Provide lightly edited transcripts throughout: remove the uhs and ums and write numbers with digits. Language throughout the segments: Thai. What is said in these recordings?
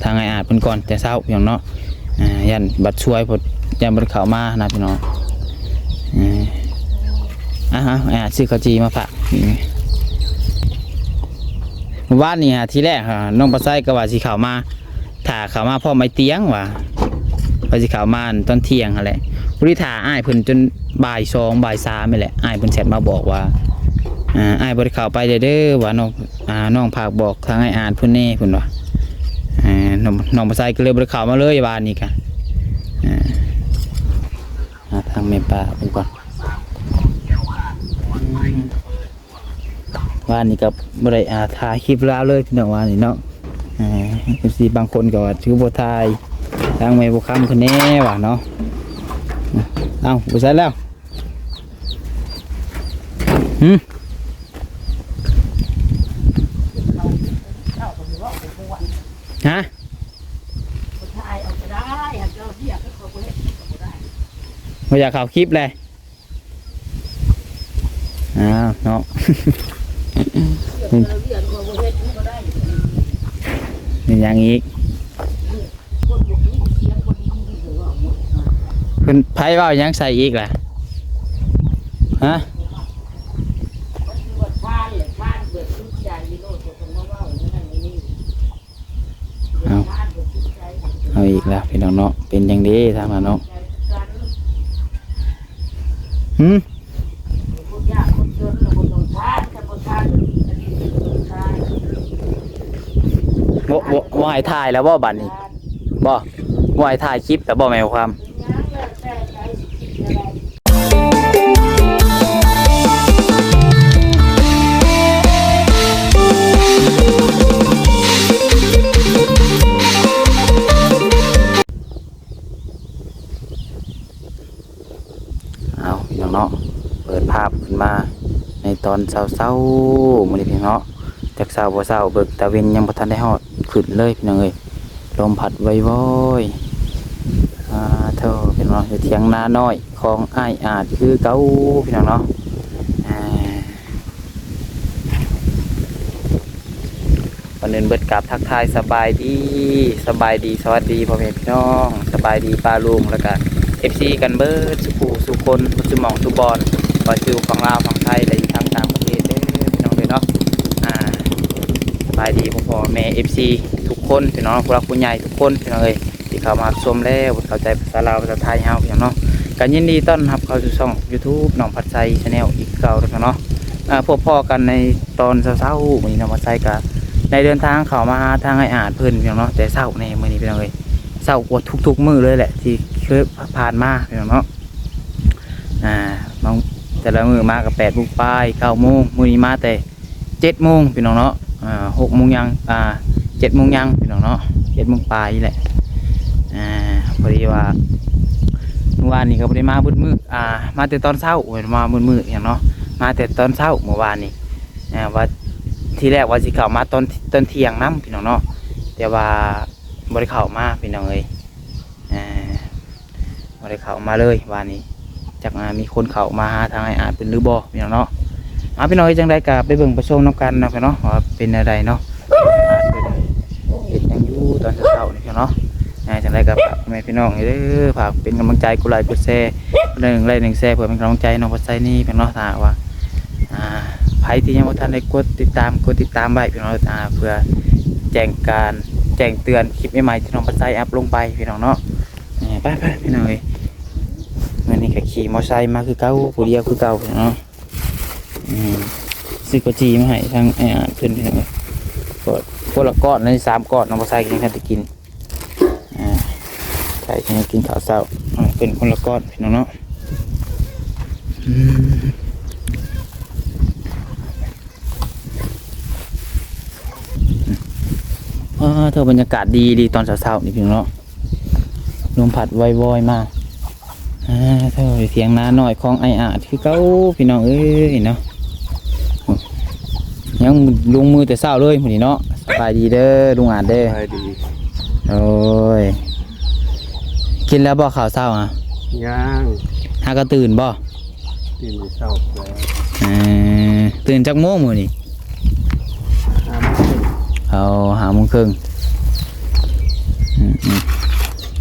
ทางไอ้อาจเพิ่นก่อนแต่เช้าพี่น้องเนาะยันบัดช่วยพดยันบัดเข้ามานะพี่น้องฮะไอ้อาจซื้อข้าวจีมาฝากว่านนี่ฮะทีแรกน้องปลาไส้ก็ว่าสิเข้ามาถ่าเข้ามาพ่อไม้เตียงว่ะว่าสิเข้ามาตอนเที่ยงหั่นแหละบริถ่าอ้ายเพิ่นจนบ่าย2บ่าย3นี่แหละอ้ายเพิ่นแชทมาบอกว่าอ้ายบ่ได้เข้าไปเด้อว่าน้องฝากบอกทางไอ้อาจเพิ่นแน่เพิ่นว่าน้องปลาไส้ก็เลยบ่ได้เข้ามาเลยบ้านนี้กันทางแม่ป้าเพิ่นก่อนบ้านนี้ก็บ่ได้ถ่ายคลิปลาวเลยพี่น้องว่านี่เนาะสิบางคนก็ว่าถือบ่ถ่ายทางแม่บ่ค้ำเพิ่นแน่ว่าเนาะเอาบ่ใส่แล้วฮะบ่อยากเข้าคลิปเลยเนาะเป็นอย่างอีกเพิ่นไผว่ายังใส่อีกล่ะฮะเอาอีกแล้วพี่น้องเนาะเป็นอย่างนี้ทางนั้นเนาะบ่ให้ถ่ายแล้วบ่บัดนี้บ่ให้ถ่ายคลิปแต่บ่แม่นความเอาพี่น้องเนาะเปิดภาพขึ้นมาในตอนเช้าๆมื้อนี้พี่น้องเนาะจากเช้าบ่เช้าเบิกตะเวนยังบ่ทันได้ฮอดขึ้นเลยพี่น้องเอ้ยลมพัดไว้ๆเท่าพี่น้องอยู่เถียงนาน้อยของอ้ายอาจคือเก่าพี่น้องเนาะวันนี้เบิดกับทักทายสบายดีสวัสดีพ่อแม่พี่น้องสบายดีป้าลุงแล้วก็ FC กันเบิดสุขสุคนสุหม่องสุบอนว่าอยู่ฝั่งลาวฝั่งไทยและอยู่ทางต่างประเทศเด้อพี่น้องเด้อเนาะสบายดีพ่อแม่ FC ทุกคนพี่น้องผู้รักผู้ใหญ่ทุกคนพี่น้องเอ้ยที่เข้ามาชมแล้วเข้าใจภาษาลาวภาษาไทยเฮาพี่น้องเนาะก็ยินดีต้อนรับเข้าสู่ช่อง YouTube น้องผัดไทย Channel อีกเก่าแล้วเนาะพบพ่อกันในตอนเช้าๆมื้อนี้น้องผัดไทยก็ในเดินทางเข้ามาหาทางไอ้อาจเพิ่นพี่น้องเนาะแต่เช้าในมื้อนี้พี่น้องเอ้ยเช้ากว่าทุกมื้อเลยแหละที่เคยผ่านมาพี่น้องเนาะน้องแต่ละมื้อมาก็8:00 นปลาย9:00 นมื้อนี้มาแต่7:00 นพี่น้องเนาะ6:00 นยัง7:00 นยังพี่น้องเนาะ7:00 นปลายนี่แหละพอดีว่าเมื่อวานนี้ก็บ่ได้มามืดมาแต่ตอนเช้ามามืดอย่างเนาะมาแต่ตอนเช้าเมื่อวานนี้ว่าทีแรกว่าสิเข้ามาตอนเที่ยงน้ำพี่น้องเนาะแต่ว่าบ่ได้เข้ามาพี่น้องเอ้ยบ่ได้เข้ามาเลยวันนี้จากมีคนเข้ามาหาทางไอ้อาจเป็นหรือบ่พี่น้องเนาะพี่น้องจังไดก็ไปเบิ่งไปชมน้ำกันนะพี่น้องว่าเป็นอะไรเนาะเฮ็ดหยังอยู่ตอนเช้านี่พี่น้องเนาะจังไดก็ฝากแม่พี่น้องเด้อฝากเป็นกำลังใจกดไลค์กดแชร์1 ไลค์ 1 แชร์เพื่อเป็นกำลังใจน้องผัดไทยนี่พี่น้องถ้าว่าใครที่ยังไม่ทันได้กดติดตามไว้พี่น้องเพื่อแจ้งเตือนคลิปใหม่ๆที่น้องผัดไทยอัพลงไปพี่น้องเนาะไปพี่น้องเลยวันนี้ก็ขี่มอเตอร์ไซค์มาคือเก่าผู้เดียวคือเก่าพี่น้องซื้อกระจีมาให้ทางเพื่อนพี่น้องเลยคนละก้อนใน3 ก้อนน้องผัดไทยยังจะกินใช่ยังกินข้าวเช้าเป็นคนละก้อนพี่น้องเนาะเธอบรรยากาศดีตอนเช้าๆนี่พี่น้องเนาะลมพัดวอยๆมาเธอเสียงนาหน่อยของไอ้อาจคือเก้าพี่น้องเอ้ยเนาะยังลงมือแต่เช้าเลยมื้อนี้เนาะสบายดีเด้อลุงอาจเด้อสบายดีโอ้ยกินแล้วบ่ข้าวเช้ายังหากระตื่นบ่ตื่นเช้าแล้วตื่นจักโมงมื้อนี้เอา5:30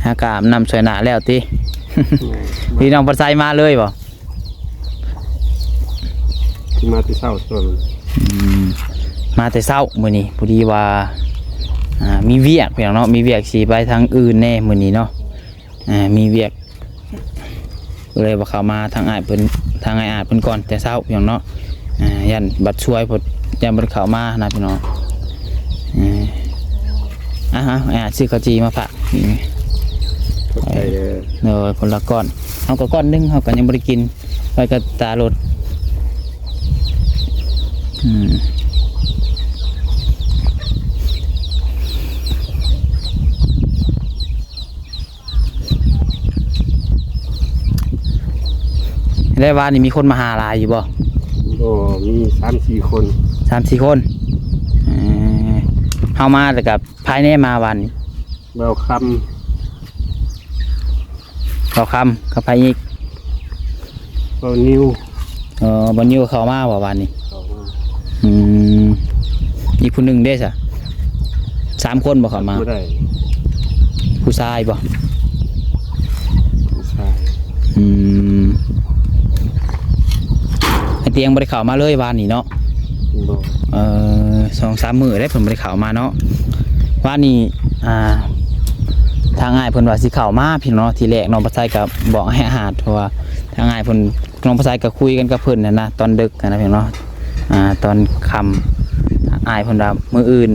หากามนำสวยหนาแล้วติ พี่น้องปัดไซมาเลยบ่ มาที่เศร้าส่วน มาแต่เช้ามื้อนี้พอดีว่ามีเวียกพี่น้องเนาะมีเวียกสิไปทางอื่นแน่มื้อนี้เนาะมีเวียกก็เลยว่าเข้ามาทางอ้ายเพิ่นทางอ้ายอาจเพิ่นก่อนแต่เช้าพี่น้องเนาะยันบัดช่วยเพิ่นยันบ่ได้เข้ามานะพี่น้องซื้อข้าวจีมาฝากนี่ เข้าใจเลย คนละก้อนเอาก็ก้อนนึงเขาก็ยังบ่ได้กินไปกับตาโลดได้ว่านี่มีคนมาหาหลายอยู่บ่ โอ้มี3-4 คน 3-4 คนเฮามาแล้วกับภายในมาวันนี้ เบาค เขาคำเขาไปอีก ำเบานิ้ว บ่อยู่เขามาบ่วันนี้ เขามา อีกผู้หนึงเด้ซะ3 คนบ่เข้ามา บ่ได้ ผู้ชายบ่ ผู้ชาย ไอ้เตียงบ่ได้เข้ามาเลยวันนี้เนาะ บ่ 2-3 มื้อได้เพิ่นบ่ได้เข้ามาเนาะวันนี้ทางง่ายเพิ่นว่าสิเข้ามาพี่น้องทีแรกน้องปัสไซก็บอกให้อาหารเพราะว่าทางง่ายเพิ่นน้องปัสไซก็คุยกันกับเพิ่นนะตอนดึกนะพี่น้องตอนค่ำอ้ายเพิ่นว่ามื้ออื่น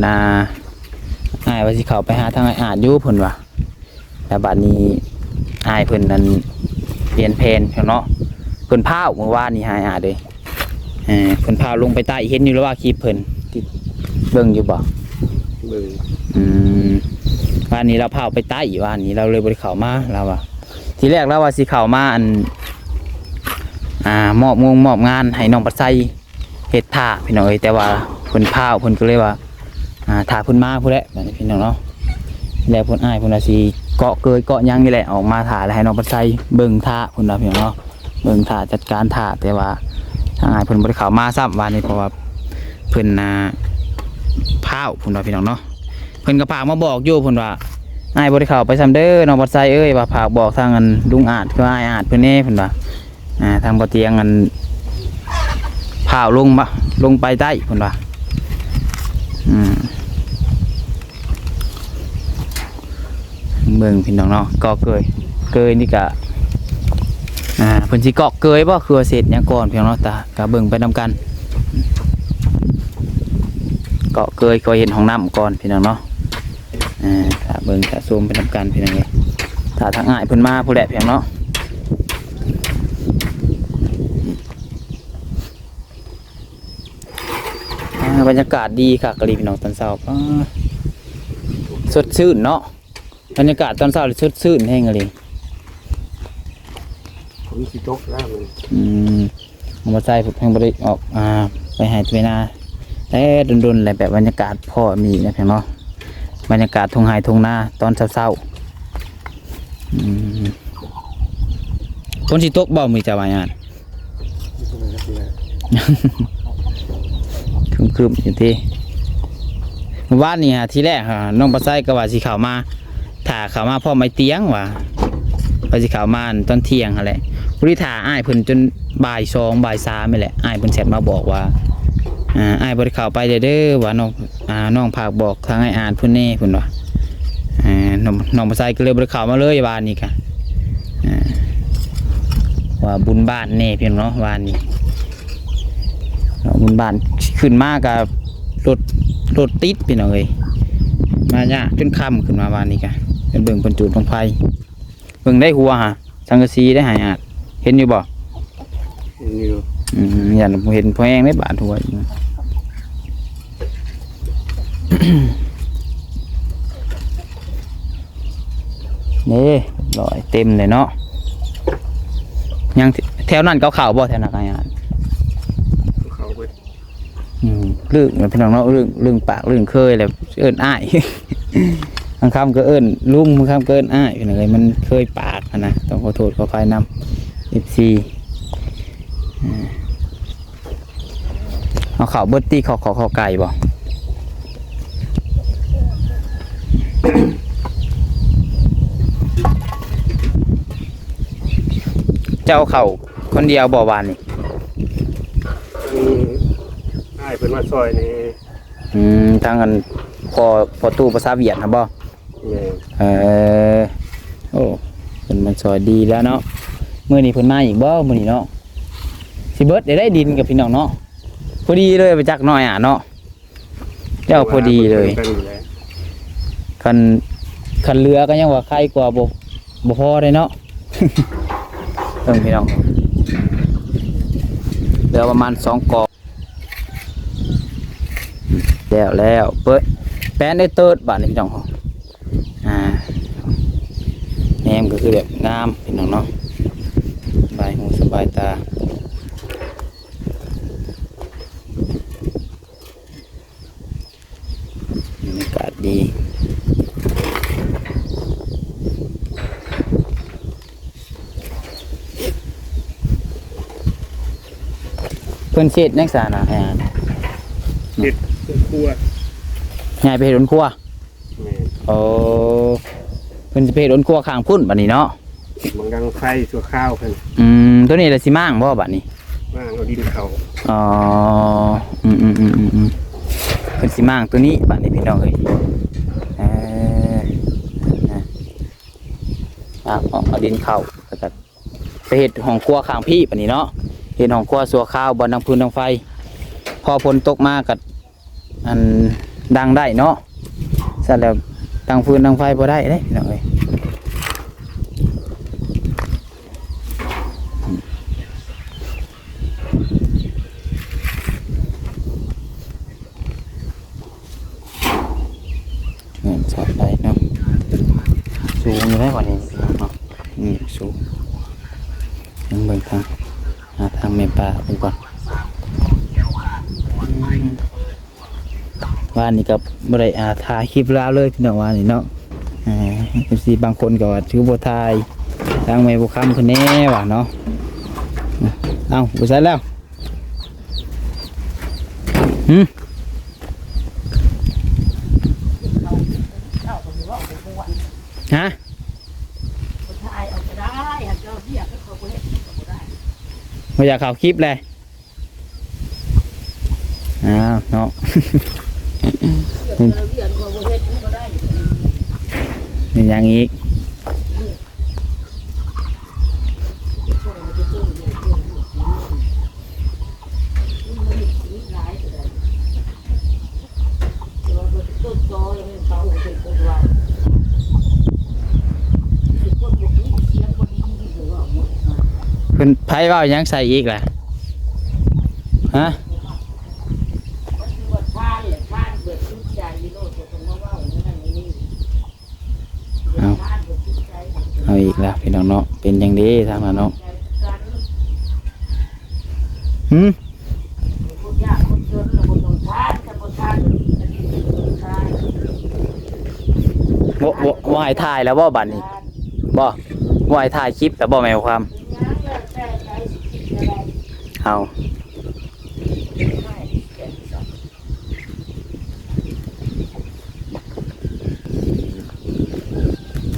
อ้ายว่าสิเข้าไปหาทางอ้ายอยู่เพิ่นว่าแต่บัดนี้อ้ายเพิ่นนั้นเปลี่ยนแผนพี่น้องเพิ่นพาเมื่อวานนี้ให้อ้ายเด้เพิ่นพาลงไปใต้เห็นอยู่แล้วว่าคลิปเพิ่นที่เบิ่งอยู่บ่ เบิ่ง วันนี้เราพาไปใต้วันนี้เราเลยบริเข้ามาเราว่าทีแรกเราว่าสิเข้ามามอบงานให้น้องปัดไซเฮ็ดท่าพี่น้องเอ้ยแต่ว่าเพิ่นพาเพิ่นก็เลยว่าท่าเพิ่นมาพุ่นแหละแบบนี้พี่น้องเนาะแล้วเพิ่นอ้ายเพิ่นว่าสิเกาะเกยเกาะยังนี่แหละออกมาท่าแล้วให้น้องปัดไซเบิ่งท่าเพิ่นว่าพี่น้องเนาะเบิ่งท่าจัดการท่าแต่ว่าทางอ้ายเพิ่นบ่ได้เข้ามาซ้ำวันนี้เพราะว่าเพิ่นพาเพิ่นว่าพี่น้องเนาะเพิ่นก็พามาบอกอยู่เพิ่นว่าอ้ายบ่ได้เข้าไปซ้ำเด้อน้องปัดไซเอ้ยว่าฝากบอกทางลุงอาจคืออ้ายอาจเพิ่นแน่เพิ่นว่าทางบ่เตียงพาลงไปใต้เพิ่นว่าเบิ่งพี่น้องเนาะก็เกยนี่ก็เพิ่นสิเกาะเกยบ่คือว่าเสร็จหยังก่อนพี่น้องเนาะตาก็เบิ่งไปนำกันเกาะเกยก็เห็นห้องน้ำก่อนพี่น้องเนาะถ้าเบิ่งถ้าซูมไปนำกันพี่น้องเอ้ยถ้าทางอ้ายเพิ่นมาผู้แหละพี่น้องเนาะบรรยากาศดีค่ะกะลีพี่น้องตอนเช้าสดชื่นเนาะบรรยากาศตอนเช้าสดชื่นแห้งกะลีผมสิตกแล้วมัน เอามาใส่ผมเพิ่งบริออกไปหายไปนาแต่ดนๆอะไรแบบบรรยากาศพ่อมีนะพี่น้องบรรยากาศทงไฮทงนาตอนเช้าคนสิตกบ่มีจะวายานคืมอยู่ที่ว่านนี่ฮะทีแรกน้องปลาไส้ก็ว่าสิข่าวมาถ่าข่าวมาพ่อไม่เตียงว่ะพอสิข่าวมาตอนเที่ยงอะไรบริถ่าอ้ายเพิ่นจนบ่าย2บ่าย3นี่แหละอ้ายเพิ่นแชทมาบอกว่าอ้ายบริข่าวไปเด้อว่าน้องผากบอกทางอ้ายอ่านเพิ่นแน่เพิ่นว่าน้องปลาไส้ก็เลยบริข่าวมาเลยวานนี้กันว่าบุญบ้านแน่เพียงเนาะวานนี้บุญบ้านขึ้นมากกับรถติดพี่น้องเอ้ยมาเนี่ยจนค่ำขึ้นมาวานนี้กันเป็นเบิ่งเป็นจุดลงไฟเบิ่งได้หัวฮะสังกะสีได้หายอาดเห็นอยู่บ่อย่างเห็นพอแห้งได้บาดหัวอยู่ นี่ลอยเต็มเลยเนาะยังแถวนั้นเขาบ่แถวนักงานเขาไปเรื่องพี่น้องเนาะเรื่องปากเรื่องเคยแล้วเอิ้นอ้าย บางคำก็เอิ้นลุงบางคำก็เอิ้นอ้ายพี่น้องเลยมันเคยปากนะต้องขอโทษขออภัยนำ14เอาข่าวเบิร์ตตี้ขอไก่บ่ เจ้าเข้าคนเดียวบ่หวานนี่ อ้ายเพิ่นมาซอยนี่ ทางกันพอตู้ภาษาเวียดนะบ่ แม่น โอ้เพิ่นมันซอยดีแล้วเนาะมื้อนี้เพิ่นมาอีกบ่มื้อนี้เนาะสิเบิดได้ดินกับพี่น้องเนาะพอดีเลยไปจักหน่อยเนาะเจ้าพอดีเลย กันอยู่แล้ว คันเรือก็ยังว่าใครกว่าบ่พอได้เนาะ พี่น้องเหลือประมาณ2กอแล้วเปิดแป้นได้เติร์ดบาทนี่พี่น้องแหนมก็คือแบบงามพี่น้องเนาะสบายหูสบายตาบรรยากาศดีเพิ่นเช็ดนักษานะ เฮ็ดครัว ยายไปเฮ็ดรนครัว แม่น โอ้เพิ่นสิไปเฮ็ดรนครัวข้างพุ่นบัดนี้เนาะ มังดังไฟชั่วข้าวเพิ่น ตัวนี้ละสิมั่างบ่บัดนี้ ว่างเอาดินเขา อ๋อเพิ่นสิมั่างตัวนี้บัดนี้พี่น้องเอ้ยเอาดินเข้าแล้วก็ไปเฮ็ดห้องครัวข้างพี่บัดนี้เนาะเฮ็ดห้องครัวสัวข้าวบ่ดังพื้นดังไฟพอฝนตกมาก็อันดังได้เนาะซะแล้วดังฟืนดังไฟบ่ได้เด้พี่น้องเอ้ยเงินสอดไปเนาะสูงอยู่ได้กว่านี้พี่น้องเนาะสูงยังเบิ่งทางหาทางแม่ป่าเบิ่งก่อนว่านี่ก็บ่ได้ถ่ายคลิปลาวเลยพี่น้องว่านี่เนาะFC บางคนก็ว่าถือบ่ถ่ายทางแม่บ่ค้ำคือแน่ว่าเนาะเอ้าบ่ใส่แล้วฮะบ่อยากเข้าคลิปเลยอ้าวเนาะ มีอย่างอีกเพิ่นไผว่าหยังใส่อีกล่ะฮะเอาอีกแล้วพี่น้องเนาะเป็นอย่างดีทางนั้นเนาะบ่ให้ถ่ายแล้วบ่บัดนี้บ่ให้ถ่ายคลิปแล้วบ่แม่นความเอา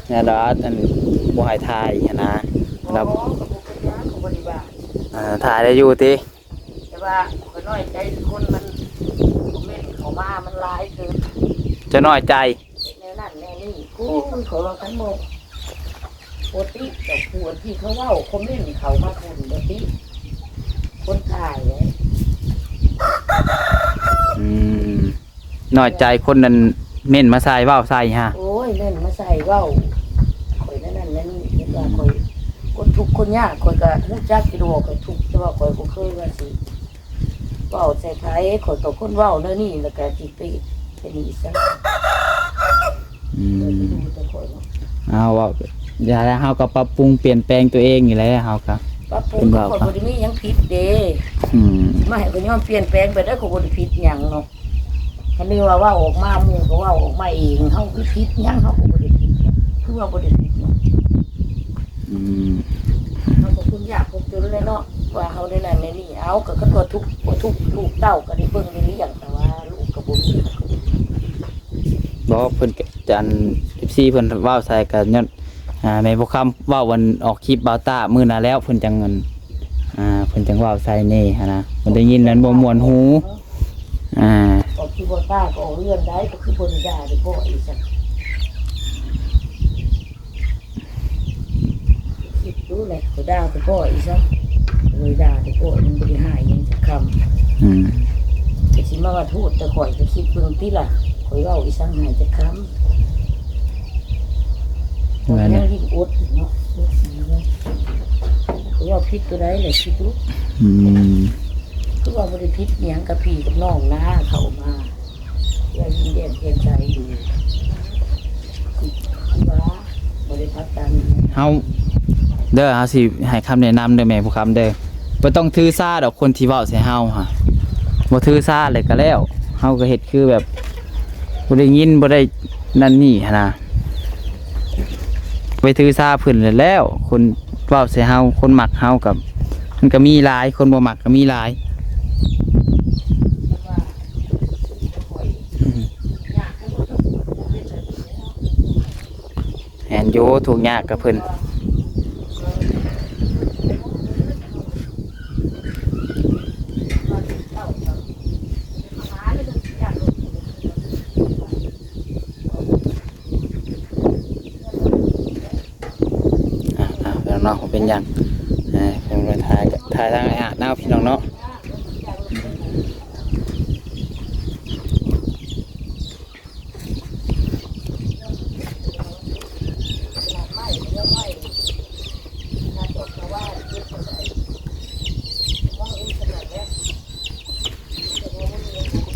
เนี่ยดออันบ่ให้ถ่ายนะแล้วถ่ายได้อยู่ติแต่ว่าคนน้อยใจคนมันคอมเมนต์เขามามันร้ายเกิน จะน้อยใจแนวนั้นแนวนี้กูมันเขาเราทั้งหมดปกติแต่ปวดที่เขาเล่าคอมเมนต์เขามาคนปกติคนตายเลย น้อยใจคนนั้นเม่นมาใส่ว่าวใส่ฮะโอ้ยเล่นมาใส่ว่าวคอยนั่นนี่เห็นว่าคอยคนทุกคนยากคอยก็รู้จักกิโลคอยทุกแต่ว่าคอยก็เคยว่าสิว่าวใส่ไข่คอยกับคนว่าวเนื้อนี่แล้วก็จิตไปเป็นอีสักเอาว่าอย่าแล้วเฮาก็ปรับปรุงเปลี่ยนแปลงตัวเองอยู่แล้วเฮาครับปรับปรุงคนบ่ได้มีหยังผิดเด้มาให้ก็ยอมเปลี่ยนแปลงไปได้ก็บ่ได้ผิดหยังเนาะคันนี้ว่าออกมาหมู่ก็ว่าออกมาเองเฮาผิดหยังเฮาก็บ่ได้ผิดคือว่าบ่ได้ผิดเนาะเฮาก็คุณยากคุณจนเลยเนาะว่าเฮาได้นั่นได้นี่เอาก็คันว่าทุกลูกเต้าก็ได้เบิ่งได้เลี้ยงแต่ว่าลูกก็บ่มีบ่เพิ่นจัน14เพิ่นว่าวใส่ก็ย้อน แม่บ่คำเว้าวันออกคลิปบ่าวต้ามื้อน่ะแล้วเพิ่นจังเงินเพิ่นจังเว้าใส่แน่หันนะเพิ่นได้ยินนั้นบ่ม่วนหูก็คือบ่ต้าก็เรื่องได้ก็คือบ่ได้ด่าได้บ่อีสักคิดดูแหละก็ด่าก็บ่อีสักเลยด่าได้บ่มันบ่ได้หายยังสักคำก็สิมาว่าโทษแต่ข่อยก็คิดเบิ่งติล่ะข่อยเว้าอีสักหายจักคำยังยิ่งอดเนาะข่อยว่าผิดตัวใดเลยคิดดูคือว่าบริพิษเนียงกับพี่กับน้องนะเขามาอย่ายินเด่นเพียนใจอยู่คือว่าบริพัตตามเฮาเด้อเฮาสิให้คำแนะนำเด้อแม่ผู้คำเด้อบ่ต้องถือซาดอกคนที่เว้าใส่เฮาฮะบ่ถือซาเลยก็แล้วเฮาก็เฮ็ดคือแบบบ่ได้ยินบ่ได้นั่นนี่หั่นนะไปถือซาเพิ่นแล้วคนเว้าใส่เฮาคนมักเฮากับมันก็มีหลายคนบ่มักก็มีหลายแอนโยถูกยากกับเพิ่นเนาะเป็นอย่างเป็นถ่ายทางหน้าพี่น้องเนาะ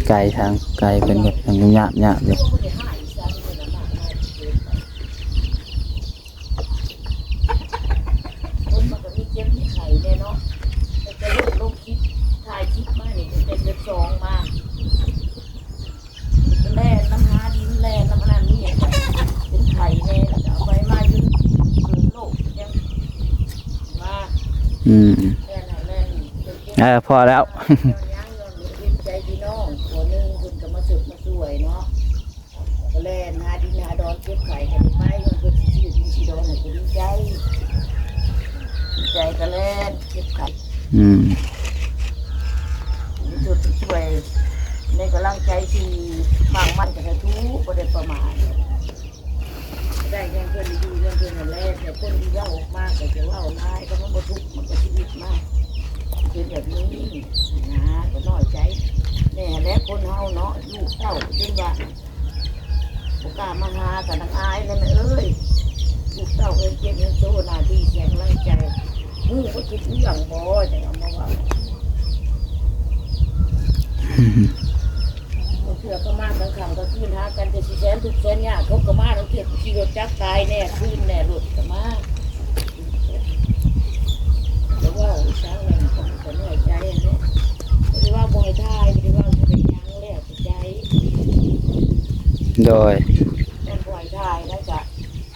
ไก่ทางไก่เป็นแบบอย่างหยาบเลยพอแล้วใจพี่น้องคนนึงคุณก็มาสึกมาสวยเนาะก็แล่นหาดินหาดอนเก็บไข่กันไปมันก็สิชื่อดินสิดอนให้ก็ดีใจก็แล่นเก็บไข่สุดช่วยในกำลังใจที่ฟังมันจะทุกประเด็นประมาณได้ยังเพื่อนดียังเพื่อนแล่นแต่คนที่ว่าออกมากก็จะว่าร้ายก็มันบ่ทุกข์มันก็ชีวิตมากเป็นแบบนี้นะก็น้อยใจแม่และคนเฮาเนาะลูกเต้าจนว่าโอกาสมาหากันทั้งอายเลยแม่เอ้ยลูกเต้าเอ็นเจ็บเอ็นโตหน้าที่แสงไล่ใจมือก็คิดอย่างบ่จะเอามาว่าเพื่อก็มากบางครั้งก็ขึ้นหากันจะสิแสนทุกแสนยากเขาก็มาแล้วเก็บขี่รถจักรตายแน่ขึ้นแน่รถก็มาแต่ว่าช้างแม่ก็น้อยใจเนี่ยไม่ได้ว่าบ่อยทายไม่ได้ว่าบ่ได้ยังแล้วใจโดยมันบ่อยทายนะจ๊ะ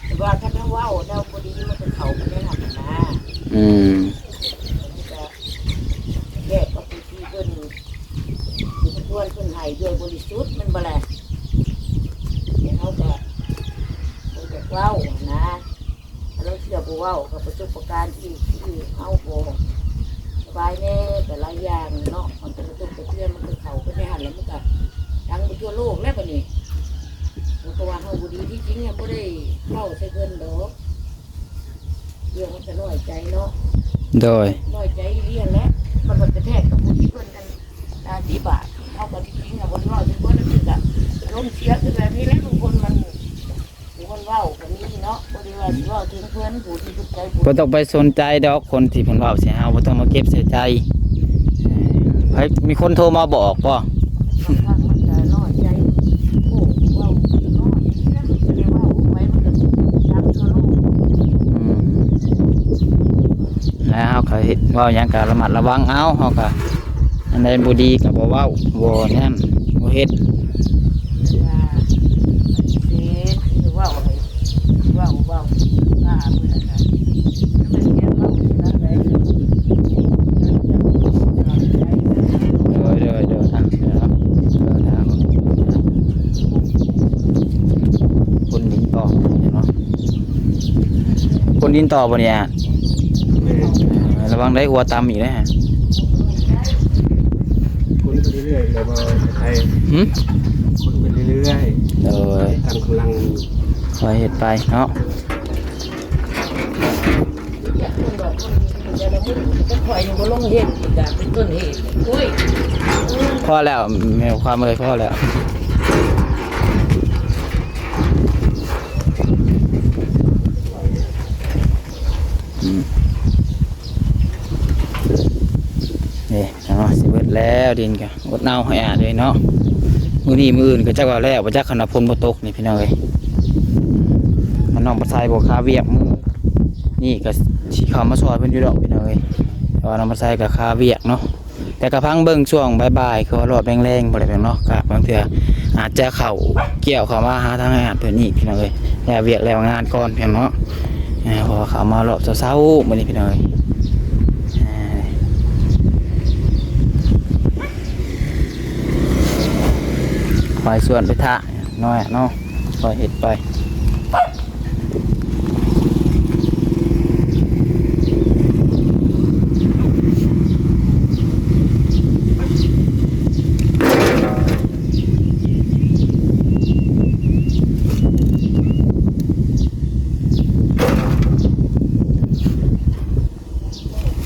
แต่ว่าถ้าว่าเราพอดีมันเป็นเขาไม่ได้ทำนะจะแยกกับที่เพิ่นชวนเพิ่นให้ด้วยบริสุทธิ์มันบ่แหละเดี๋ยวเขาจะเว้านะเราเชื่อบ่เว้ากับประสบการณ์ที่เอาบ่สบายแน่แต่ละอย่างเนาะมันเป็นตุกเพื่อนมันคือเขาก็ไม่หันแล้วมันก็ดังไปทั่วโลกแล้วป่ะนี่มันก็ว่าเฮาบ่ดีที่จริงเนี่ยบ่ได้เข้าใส่เพิ่นดอกเรื่องมันจะน้อยใจเนาะโดยน้อยใจเรียนแล้วมันบ่กระแทกกับผู้ที่เพิ่นกันที่บาทเฮาก็จริงๆอ่ะบ่น้อยเพิ่นนั่นคือก็ลมเสียคือแบบนี้แหละบางคนมันเว้าแบบนี้เนาะบ่ได้ว่าสิเว้าถึงเพิ่นผู้ที่ทุกข์ใจบ่ต้องไปสนใจดอกคนที่เพิ่นเว้าใส่เฮาบ่ต้องมาเก็บใส่ใจมีคนโทรมาบอกป่ะมันจะน้อยใจโอ้เว้าน้อยนะจะได้เว้าไว้มันก็ดังทั่วโลกแล้วเฮาก็เฮ็ดเว้าหยังก็ระมัดระวังเอาเฮาก็อันใดบ่ดีก็บ่เว้าบ่นั่นบ่เฮ็ด คนดินต่อบ่เนี่ย แม่น ระวังได้หัวตำอีกนะฮะ คนไปเรื่อยๆแล้วก็ไทย หึ คนไปเรื่อย เออ ๆตามกำลัง คอยเฮ็ดไปเนาะ อยากคนบอกคนแต่ละมื้อก็คอยอยู่บ่ลงเฮ็ดอยากเป็นต้นเหตุโอ้ย พอแล้วแม่ความเลยพอแล้วนี่เนาะสิเบิดแล้วดินก็อดเน่าให้อาดเลยเนาะมื้อนี้มื้ออื่นก็จักว่าแล้วบ่จักขนาดฝนบ่ตกนี่พี่น้องเอ้ยมันน้องบ่ใส่บ่คาเวียกมื้อนี่ก็สิเข้ามาซอยเพิ่นอยู่ดอกพี่น้องเอ้ยแต่ว่าน้องบ่ใส่ก็คาเวียกเนาะแต่ก็พังเบิ่งช่วงบ่ายๆคือว่ารอบแรงๆบ่ได้เป็นเนาะก็บางเทื่ออาจจะเข้าเกี่ยวเข้ามาหาทางอาหารเพิ่นนี่พี่น้องเอ้ยแล้วเวียกแล้วงานก่อนเพียงเนาะเพอเข้ามารอบเช้าๆมื้อนี้พี่น้องเอ้ยคอยส่วนไปทะน้อยเนาะคอยเห็ดไป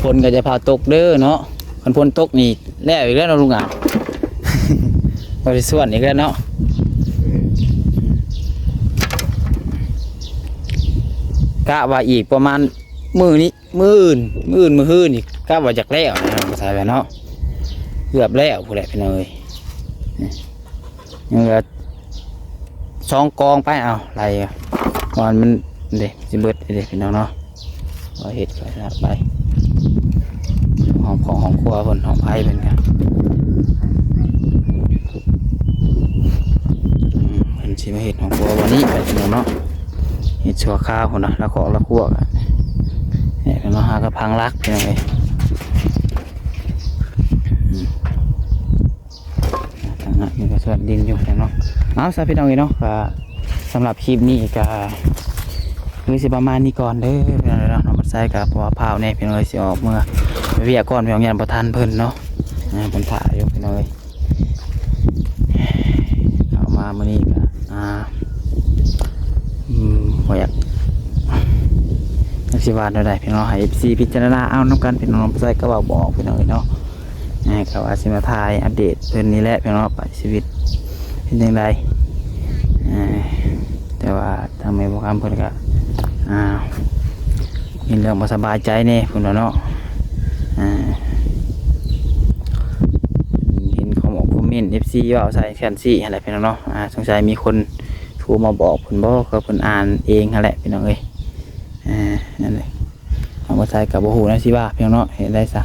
ฝนก็จะพาตกเด้อเนาะคันฝนตกนี่แล้วอีกแล้วเนาะลุงอ่ะ บริส่วนอีกแล้วเนาะกะว่าอีกประมาณมื้อนี้มื้ออื่นมื้อฮื้อนี่กะว่าจากแล้วนะใส่ไปเนาะเกือบแล้วผู้ใดพี่น้องเอ้ยยังเหลือ2กองไปเอาไรก่อนมันเด้สิเบิดเด้พี่น้องเนาะก็เฮ็ดไปห้องของห้องครัวเพิ่นห้องไผเพิ่นกันสิมาเห็ดของบัววันนี้ไปพี่น้องเนาะเห็ดชัวข้าวคนนะแล้วขอละคั่วกันเนี่ยเป็นมาหากระพังรักพี่น้องเลยทางนั้นมีกระสวนดินอยู่พี่น้องเอาซะพี่น้องเลยเนาะก็สำหรับคลิปนี้ก็คือสิประมาณนี้ก่อนเด้อพี่น้องเนาะน้องบัดไซกับเพราะว่าพาวเนี่ยพี่น้องเลยสิออกเมื่อเวียก่อนพี่น้องยันประทานเพิ่นเนาะเป็นถ่ายอยู่พี่น้องเลยเอามาเมื่อนี้ก็บ่อยากสิวาดได้พี่น้องให้ FC พิจารณาเอาน้ำกันพี่น้องใส่กระเป๋าบอกพี่น้องเนาะก็ว่าสิมาถ่ายอัปเดตเพิ่นนี่แหละพี่น้องไปชีวิตเป็นจังไดแต่ว่าทางแม่บ่คำเพิ่นก็มีเรื่องบ่สบายใจแน่เพิ่นเนาะเห็นคอมเมนต์ FC ว่าเอาใส่แคนซี่อะไรพี่น้องเนาะสงสัยมีคนโทรมาบอกเพิ่นบ่ก็เพิ่นอ่านเองนั่นแหละพี่น้องเอ้ยนั่นแหละเอามาใส่กับบ่ฮู้นะสิว่าพี่น้องเนาะเห็นได้ซะ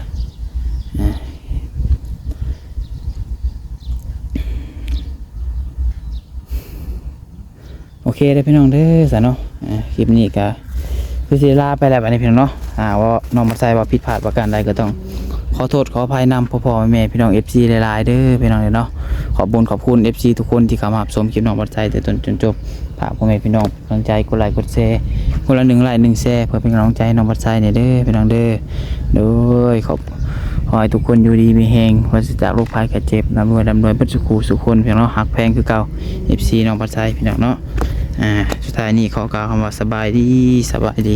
โอเคเด้อพี่น้องเด้อซะเนาะคลิปนี้ก็คือสิลาไปแล้วบัดนี้พี่น้องเนาะว่าน้องมาใส่ว่าผิดพลาดประการใดก็ต้องขอโทษขออภัยนำพ่อๆแม่พี่น้อง FC หลายๆเด้อพี่น้องเนาะขอบคุณ FC ทุกคนที่เข้ามารับชมคลิปน้องบัดไซแต่ต้นจนจบฝากพ่อแม่พี่น้องกำลังใจกดไลค์กดแชร์คนละ1 ไลค์ 1 แชร์เพื่อเป็นกำลังใจน้องบัดไซเนี่ยเด้อพี่น้องเด้อโดยขอให้ทุกคนอยู่ดีมีแฮงปราศจากโรคภัยไข้เจ็บร่ำรวยเบิดสุขคนพี่น้องฮักแพงคือเก่า FC น้องบัดไซพี่น้องเนาะสุดท้ายนี้ขอกล่าวคำว่าสบายดี